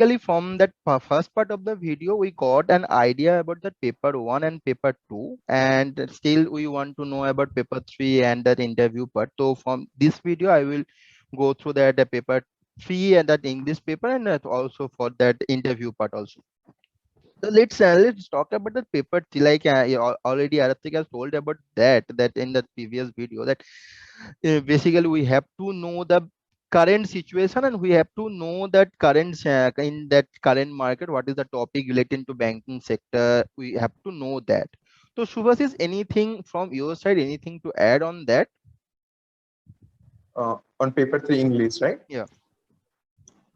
basically from that first part of the video, we got an idea about the paper one and paper two, and still we want to know about paper three and that interview part. So from this video, I will go through that the paper three and that English paper, and that also for that interview part also. So let's talk about the paper three. Like already Aratrika has told about that in the previous video that basically we have to know the current situation, and we have to know that current in that current market what is the topic relating to banking sector. We have to know that. So Subhas, is anything from your side, anything to add on that? On paper 3 English, right? Yeah.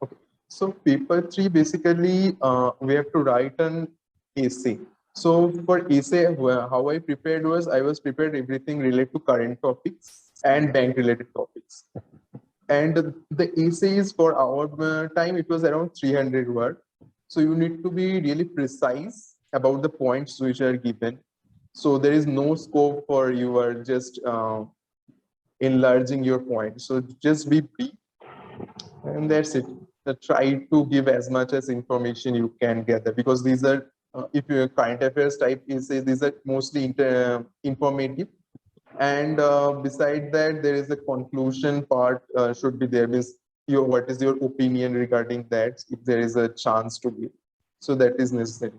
Okay. So paper 3 basically we have to write an essay. So for essay, how I prepared was I was prepared everything related to current topics and bank related topics. And the essays for our time, it was around 300 words. So you need to be really precise about the points which are given. So there is no scope for you are just enlarging your point. So just be brief, and that's it. Try to give as much as information you can gather, because these are, if you're current affairs type essays, these are mostly informative. And beside that, there is a conclusion part should be there. Means your what is your opinion regarding that, if there is a chance to give. So that is necessary.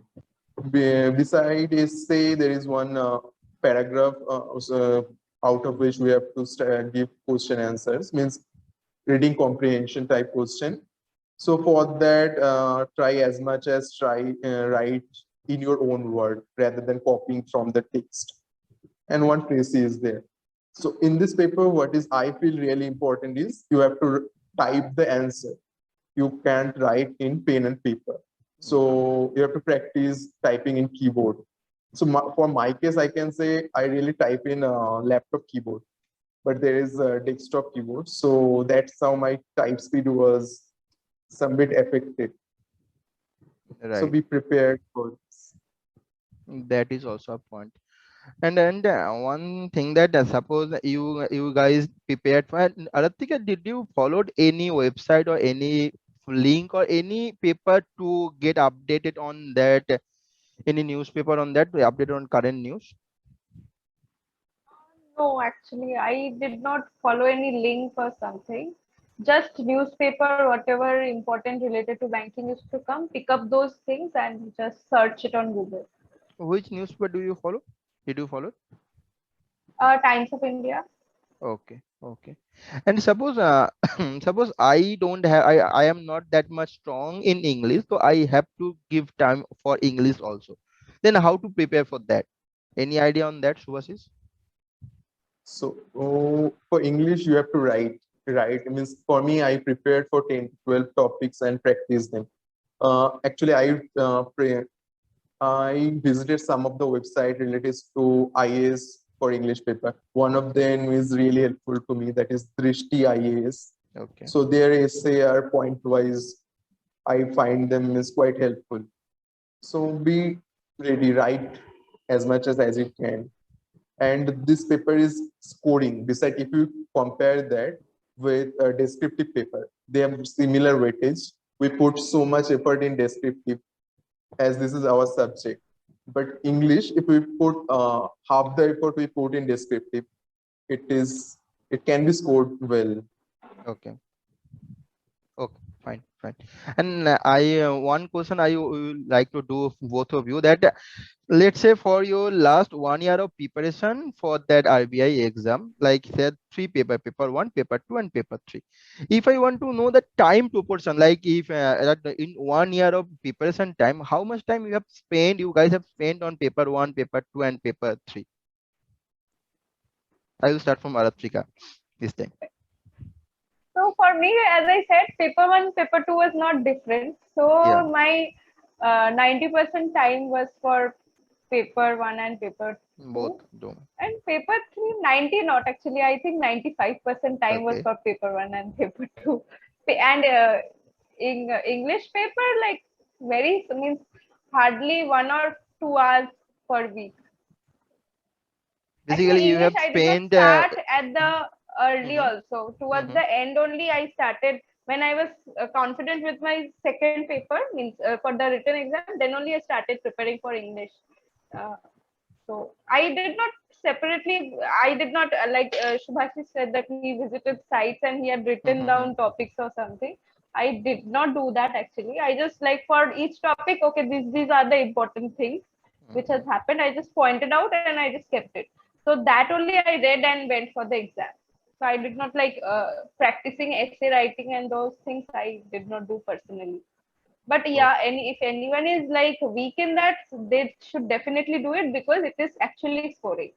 Beside essay, there is one paragraph out of which we have to give question answers. Means reading comprehension type question. So for that, try as much as write in your own word rather than copying from the text. And one tracy is there. So in this paper, what is I feel really important is you have to type the answer. You can't write in pen and paper. So you have to practice typing in keyboard. So for my case, I can say I really type in a laptop keyboard, but there is a desktop keyboard. So that's how my type speed was some bit affected. So Right. be prepared for this. That is also a point. And one thing that suppose you guys prepared for Aratika, did you followed any website or any link or any paper to get updated on that, any newspaper on that to update on current news? No, actually, I did not follow any link or something. Just newspaper, whatever important related to banking is to come, pick up those things and just search it on Google. Which newspaper do you follow? Did you follow? Times of India. Okay, okay. And suppose suppose I don't have I am not that much strong in English, so I have to give time for English also. Then how to prepare for that? Any idea on that, Subhasis? So for English, you have to write. Right? It means for me, I prepared for 10 to 12 topics and practice them. Actually, I visited some of the website related to IAS for English paper. One of them is really helpful to me. That is Drishti IAS. Okay. So their essay are point wise. I find them is quite helpful. So be ready, write as much as you can. And this paper is scoring. Besides, if you compare that with a descriptive paper, they have similar weightage. We put so much effort in descriptive as this is our subject. But English, if we put half the effort we put in descriptive, it can be scored well. Okay. Okay. Fine. Fine. And I one question I would like to do both of you that let's say for your last 1 year of preparation for that RBI exam, like said three paper one, paper two, and paper three. If I want to know the time proportion, like if that in 1 year of preparation time, how much time you guys have spent on paper one, paper two, and paper three? I will start from Aratrika this time. So for me, as I said, paper one, paper two was not different. Yeah, So my 90% time was for paper one and paper both two. do. And paper three, 90 not actually. I think 95% time was Okay. for paper one and paper two. And in English paper, like very, means hardly 1 or 2 hours per week. Basically, Actually, you English have I did not spent. start at the early Mhm, also. Towards mhm. the end only I started When I was confident with my second paper, means for the written exam, then only I started preparing for English. Uh, so I did not separately, I did not Subhasis said that he visited sites and he had written Mm-hmm. down topics or something. I did not do that actually. I just like for each topic, okay, these are the important things which has happened. I just pointed out and I just kept it. So that only I read and went for the exam. So I did not like practicing essay writing and those things I did not do personally. But Oh, yeah, if anyone is like weak in that, they should definitely do it because it is actually scoring.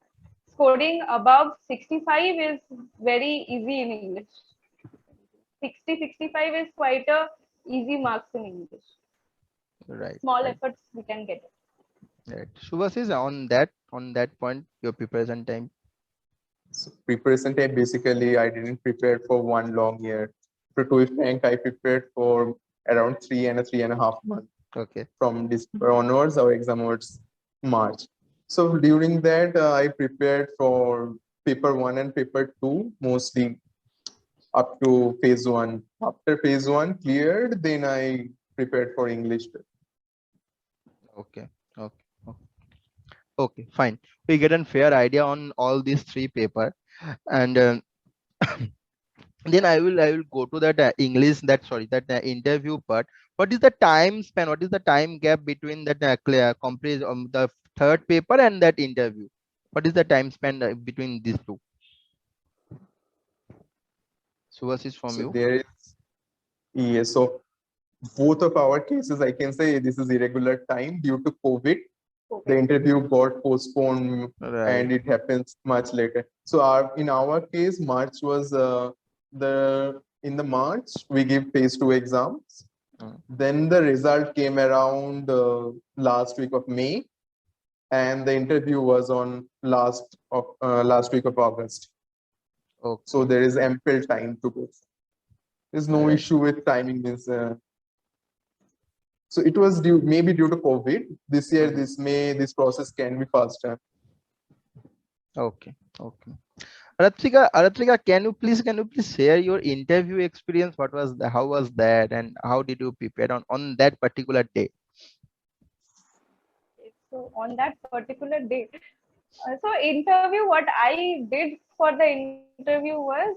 Scoring above 65 is very easy in English. 60, 65 is quite a easy marks in English. right, Small right, efforts we can get it. right. Subhasis, on that point, your preparation time. So preparation time, basically, I didn't prepare for 1 long year. To be frank, I prepared for around 3 and a half months. Okay. From December onwards, our exam was March. So during that, I prepared for paper 1 and paper 2, mostly up to phase 1. After phase 1 cleared, then I prepared for English. Okay. Okay. Okay. Okay. Fine. We get a fair idea on all these three paper, and then I will go to that English, that sorry, that interview part. What is the time span? What is the time gap between that complete the third paper and that interview? What is the time span between these two? Subhasis, from So you. there is, yes, so both of our cases, I can say this is irregular time due to COVID. The Okay. interview got postponed Right. and it happens much later. So in our case, March was in the March we give phase 2 exams. Mm. Then the result came around last week of May, and the interview was on last week of August. So Okay. there is ample time to go. There's no Right. issue with timing. So it was maybe due to COVID. This year, Mhm. this process can be faster. Okay. Okay. Aratrika, can you please share your interview experience? How was that, and how did you prepare on that particular day? So on that particular day, so interview, what I did for the interview was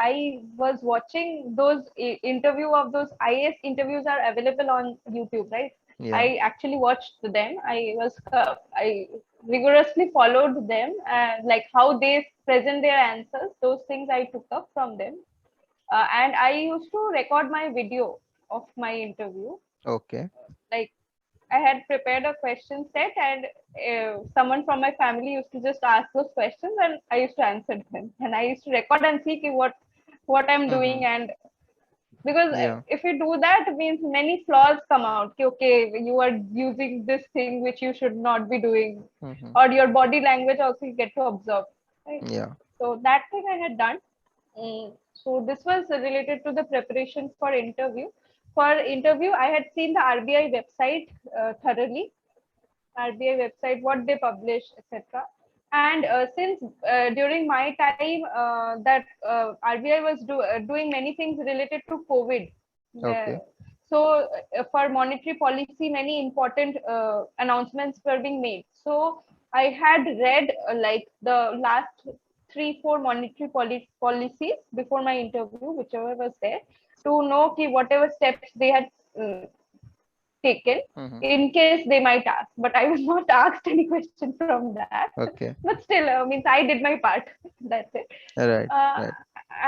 I was watching those interview of those IAS interviews are available on YouTube, right? Yeah. I actually watched them. I rigorously followed them and like how they present their answers. Those things I took up from them, and I used to record my video of my interview. Okay. Like I had prepared a question set, and someone from my family used to just ask those questions, and I used to answer them. And I used to record and see what I'm Mm-hmm. doing, and because Yeah. if you do that, it means many flaws come out. Okay, you are using this thing which you should not be doing, Mm-hmm. or your body language also you get to observe. Right? Yeah. So that thing I had done. So this was related to the preparation for interview. For interview, I had seen the RBI website thoroughly. RBI website, what they publish, etc. And since during my time that RBI was doing many things related to COVID. Uh, Okay. so for monetary policy, many important announcements were being made. So I had read like the last 3, 4 monetary policies before my interview, whichever was there, to know ki whatever steps they had uh, taken Mm-hmm. in case they might ask. But I was not asked any question from that. Okay. But still, means I did my part. That's it. Right. Uh, Right.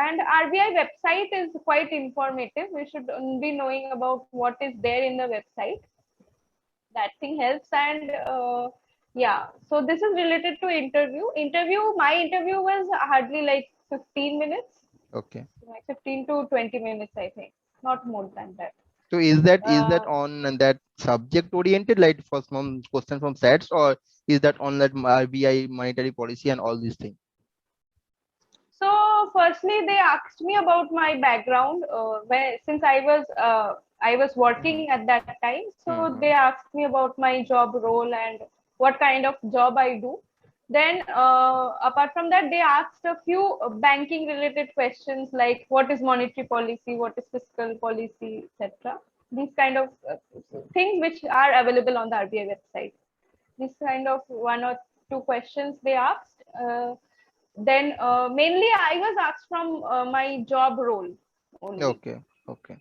and RBI website is quite informative. We should be knowing about what is there in the website. That thing helps. And yeah, so this is related to interview. My interview was hardly like 15 minutes, Okay. like 15 to 20 minutes, I think, not more than that. So is that Uh, on that subject oriented, like for some question from sets, or is that on that RBI monetary policy and all these things? So, firstly, they asked me about my background. Where since I was Mm-hmm. working at that time, so they Mm-hmm. asked me about my job role and what kind of job I do. Then apart from that, they asked a few banking related questions like what is monetary policy, what is fiscal policy, etc. These kind of things which are available on the RBI website. This kind of one or two questions they asked. Then mainly I was asked from my job role only. Okay. Okay.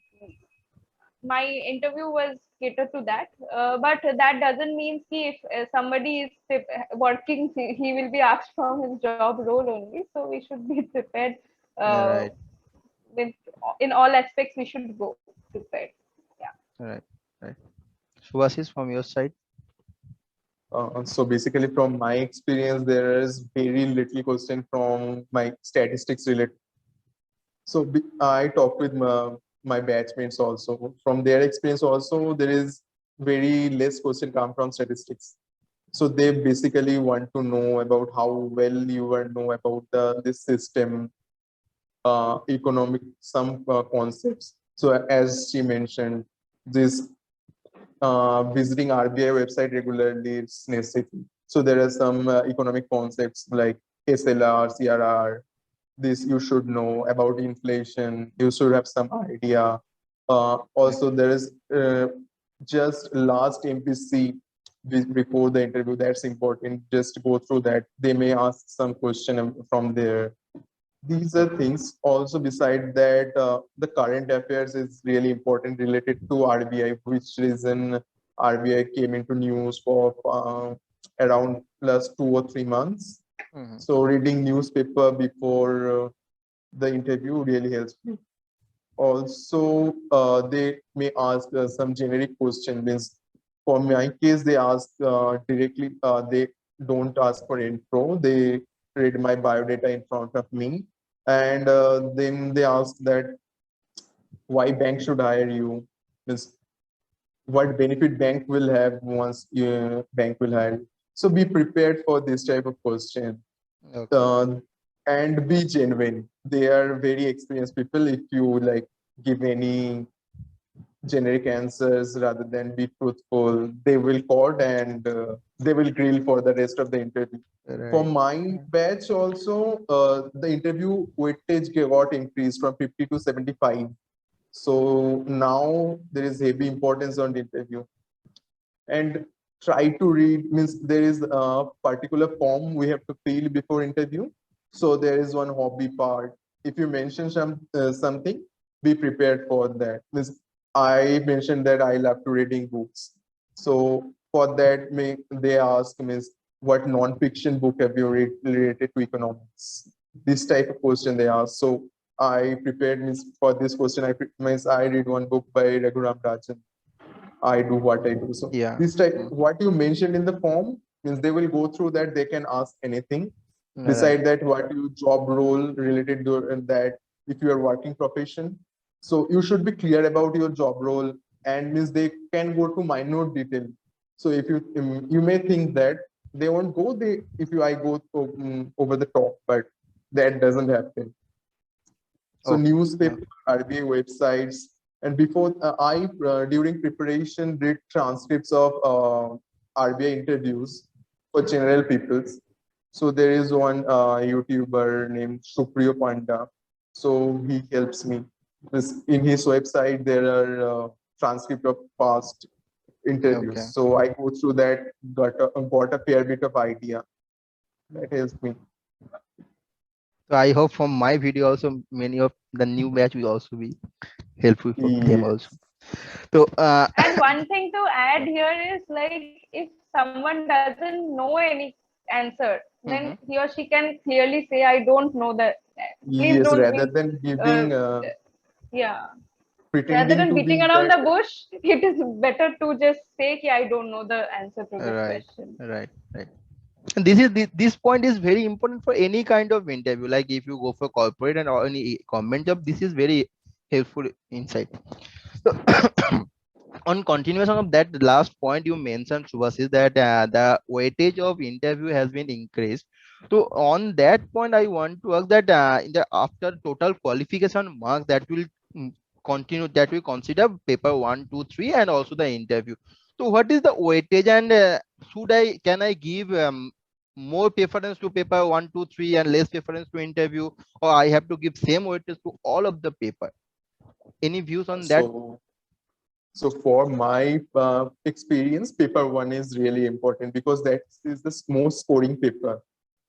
My interview was catered to that, but that doesn't mean if somebody is working, he will be asked from his job role only. So we should be prepared uh, Right. with in all aspects. We should go prepared. Yeah. Right. Right. Subhasis, from your side. So basically, from my experience, there is very little question from my statistics related. So I talked with my batchmates also. From their experience also, there is very less question come from statistics. So they basically want to know about how well you know about this system, economic, some concepts. So as she mentioned, this visiting RBI website regularly is necessary. So there are some economic concepts like SLR, CRR. This you should know about inflation. You should have some idea. Also, there is just last MPC before the interview. That's important. Just go through that. They may ask some question from there. These are things. Also, beside that, the current affairs is really important related to RBI. Which reason RBI came into news for around plus 2 or 3 months. Mhm. So reading newspaper before the interview really helps me. Also, they may ask some generic question. Means for my case, they ask directly. They don't ask for intro. They read my biodata in front of me, and then they ask that why bank should hire you. Means what benefit bank will have once bank will hire you. So be prepared for this type of question. Okay. And be genuine. They are very experienced people. If you like give any generic answers rather than be truthful, they will caught and they will grill for the rest of the interview. For Right. my batch also, the interview weightage got increased from 50 to 75. So now there is heavy importance on the interview. And try to read, means there is a particular form we have to fill before interview. So there is one hobby part. If you mention something, be prepared for that. Means I mentioned that I love to reading books. So for that, they ask means what non-fiction book have you read related to economics? This type of question they ask. So I prepared means for this question. I read one book by Raghuram Rajan. I do what I do. So Yeah. this type, what you mentioned in the form means they will go through that. They can ask anything. Right. Beside that, what your job role related to that, if you are working profession. So you should be clear about your job role, and means they can go to minute detail. So if you may think that they won't go, they if you I go over the top, but that doesn't happen. So Okay. Yeah. newspaper, RBI websites, and before I during preparation read transcripts of RBI interviews for general peoples. So there is one YouTuber named Supriyo Panda. So he helps me. In his website there are transcript of past interviews. Okay. So I go through that, got a fair bit of idea. That helps me. So I hope from my video also many of the new batch will also be helpful for them also. Yes. So And one thing to add here is like if someone doesn't know any answer, then mhm. he or she can clearly say, I don't know that. Please Yes, don't rather be, than uh, giving yeah. Rather pretending than to beating be around that. the bush, it is better to just say, I don't know the answer to this Right. question. Right. Right. And this point is very important for any kind of interview. Like if you go for corporate and or any government job, this is very helpful insight. So on continuation of that last point you mentioned, Subhas, is that the weightage of interview has been increased. So on that point, I want to ask that in the after total qualification mark that will mm, continue, that we consider paper 1, 2, 3 and also the interview. So what is the weightage, and should I can I give more preference to paper 1, 2, 3 and less preference to interview, or I have to give same weightage to all of the paper? Any views on that? So for my experience, paper one is really important because that is the most scoring paper.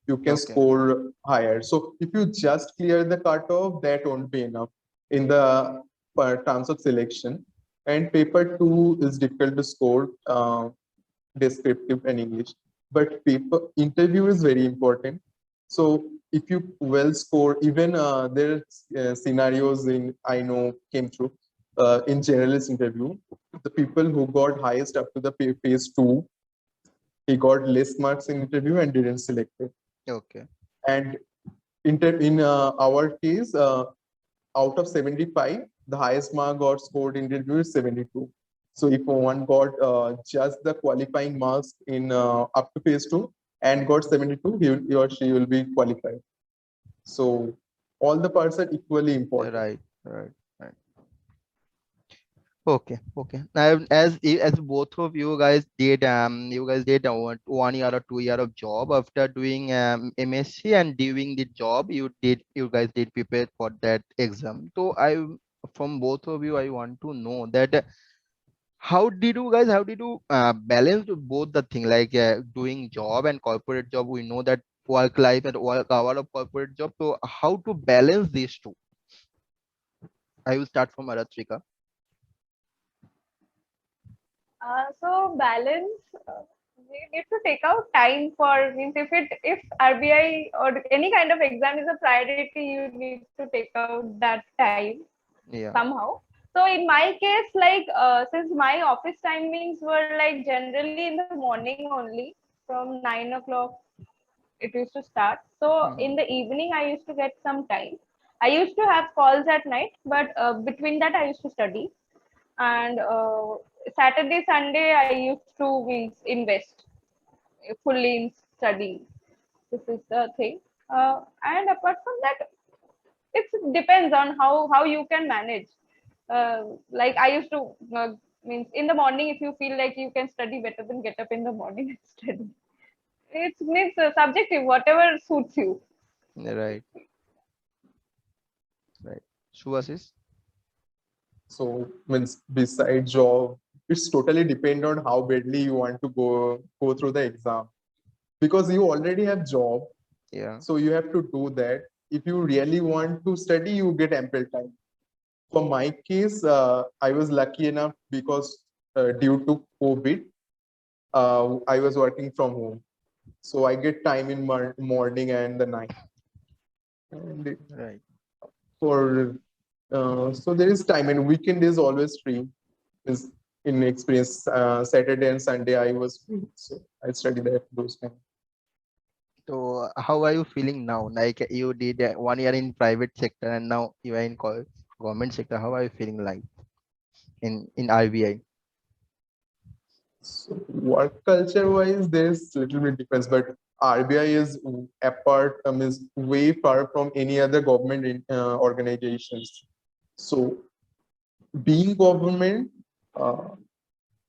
You can Okay. score higher. So if you just clear the cutoff, that won't be enough in the terms of selection. And paper two is difficult to score, descriptive and English. But paper interview is very important. So if you well score, even there are scenarios in I know came through in generalist interview, the people who got highest up to the phase two, he got less marks in interview and didn't select it. Okay. And in our case, out of 75, the highest mark got scored in interview is 72. So if one got just the qualifying marks in up to phase two and got 72, he or she will be qualified. So all the parts are equally important. Right. Okay. Now, as both of you guys did, one year or 2 year of job after doing MSc, and during the job you guys did prepare for that exam. So from both of you, I want to know that how did you balance both the thing, like doing job and corporate job? We know that work life and work hour of corporate job. So how to balance these two? I will start from Aratrika. So balance, we need to take out time for, means if RBI or any kind of exam is a priority, you need to take out that time Yeah. somehow. So in my case, like since my office timings were like generally in the morning only, from 9 o'clock it used to start. So in the evening I used to get some time. I used to have calls at night, but between that I used to study. And Saturday, Sunday, I used to means invest fully in studying. This is the thing. And apart from that, it depends on how you can manage. Like I used to means in the morning, if you feel like you can study better, then get up in the morning and study. It's means subjective, whatever suits you. Right. Subhasis? So means beside job, it's totally depend on how badly you want to go through the exam. Because you already have job, Yeah. so you have to do that. If you really want to study, you get ample time. For my case, I was lucky enough because due to COVID, I was working from home. So I get time in morning and the night. And Right. for so there is time, and weekend is always free. Is in experience, Saturday and Sunday I was free, so I studied at those times. So how are you feeling now? Like you did 1 year in private sector and now you are in government sector. How are you feeling like in RBI? So work culture wise, there's little bit difference, but RBI is apart, is way far from any other government organizations. So being government, uh,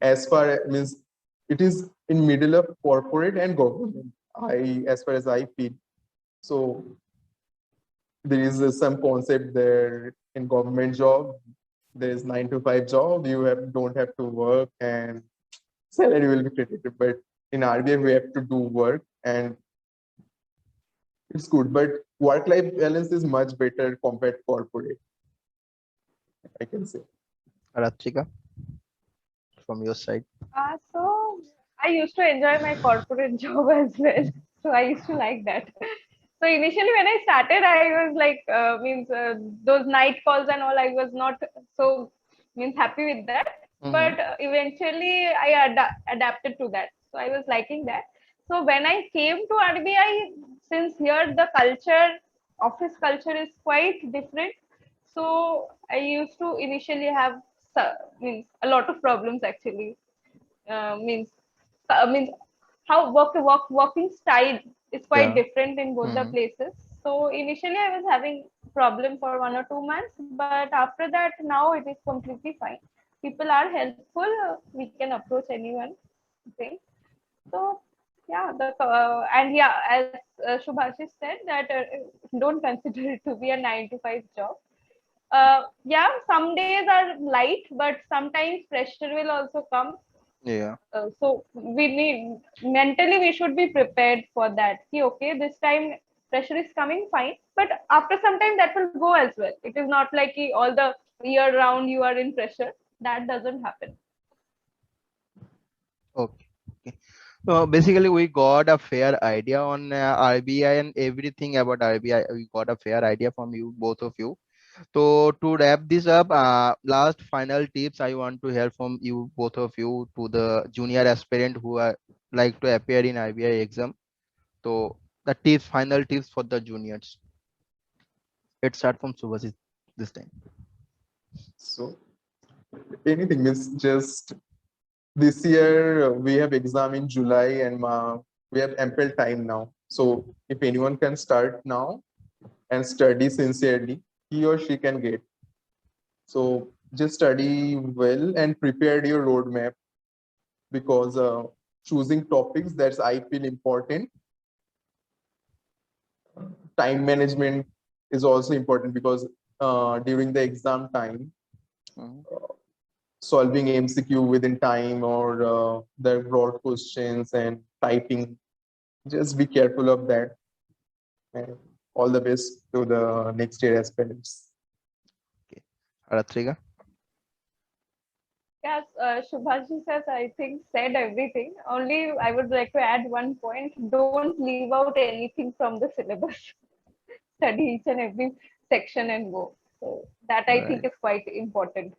as far as means it is in middle of corporate and government. As far as I feel, so there is some concept there in government job. There is 9 to 5 job. You don't have to work and salary will be credited. But in RBI, we have to do work and it's good. But work-life balance is much better compared to corporate, I can say. Ratrika, from your side. So I used to enjoy my corporate job as well. So I used to like that. So initially when I started, I was like, means those night calls and all, I was not so means happy with that. But eventually I adapted to that. So I was liking that. So when I came to RBI, since here the culture, office culture is quite different. So I used to initially have means a lot of problems actually. Means means how working style is quite Yeah. different in both the places. So initially I was having problem for 1 or 2 months, but after that now it is completely fine. People are helpful. We can approach anyone. Okay. So Yeah, and yeah, as Subhasis said that don't consider it to be a 9 to 5 job. Yeah, some days are light, but sometimes pressure will also come. Yeah. So we need mentally we should be prepared for that. See, okay, this time pressure is coming, fine, but after some time that will go as well. It is not like all the year round you are in pressure. That doesn't happen. Okay. Okay. So basically, we got a fair idea on RBI and everything about RBI. We got a fair idea from you, both of you. So to wrap this up, last final tips I want to hear from you, both of you, to the junior aspirant who are like to appear in RBI exam. So the tips, final tips for the juniors. Let's start from Subhasis this time. So anything is just this year we have exam in July and we have ample time now. So if anyone can start now and study sincerely, he or she can get. So just study well and prepare your roadmap because choosing topics that's I feel important. Time management is also important because during the exam time, Mhm. solving MCQ within time or the broad questions and typing, just be careful of that. And all the best to the next year aspirants. Okay. Aratrika. Yes, Subhasis has, I think, said everything. Only I would like to add one point. Don't leave out anything from the syllabus. Study each and every section and go. So that I think Right. is quite important.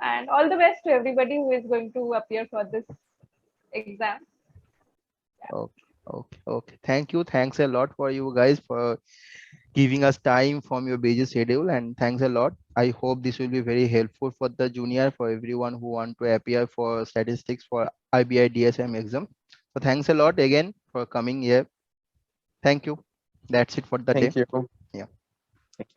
And all the best to everybody who is going to appear for this exam. Okay. Okay. Okay. Thank you. Thanks a lot for you guys for giving us time from your busy schedule, and thanks a lot. I hope this will be very helpful for the junior, for everyone who want to appear for statistics for RBI DSM exam. So thanks a lot again for coming here. Thank you. That's it for the day. Thank you.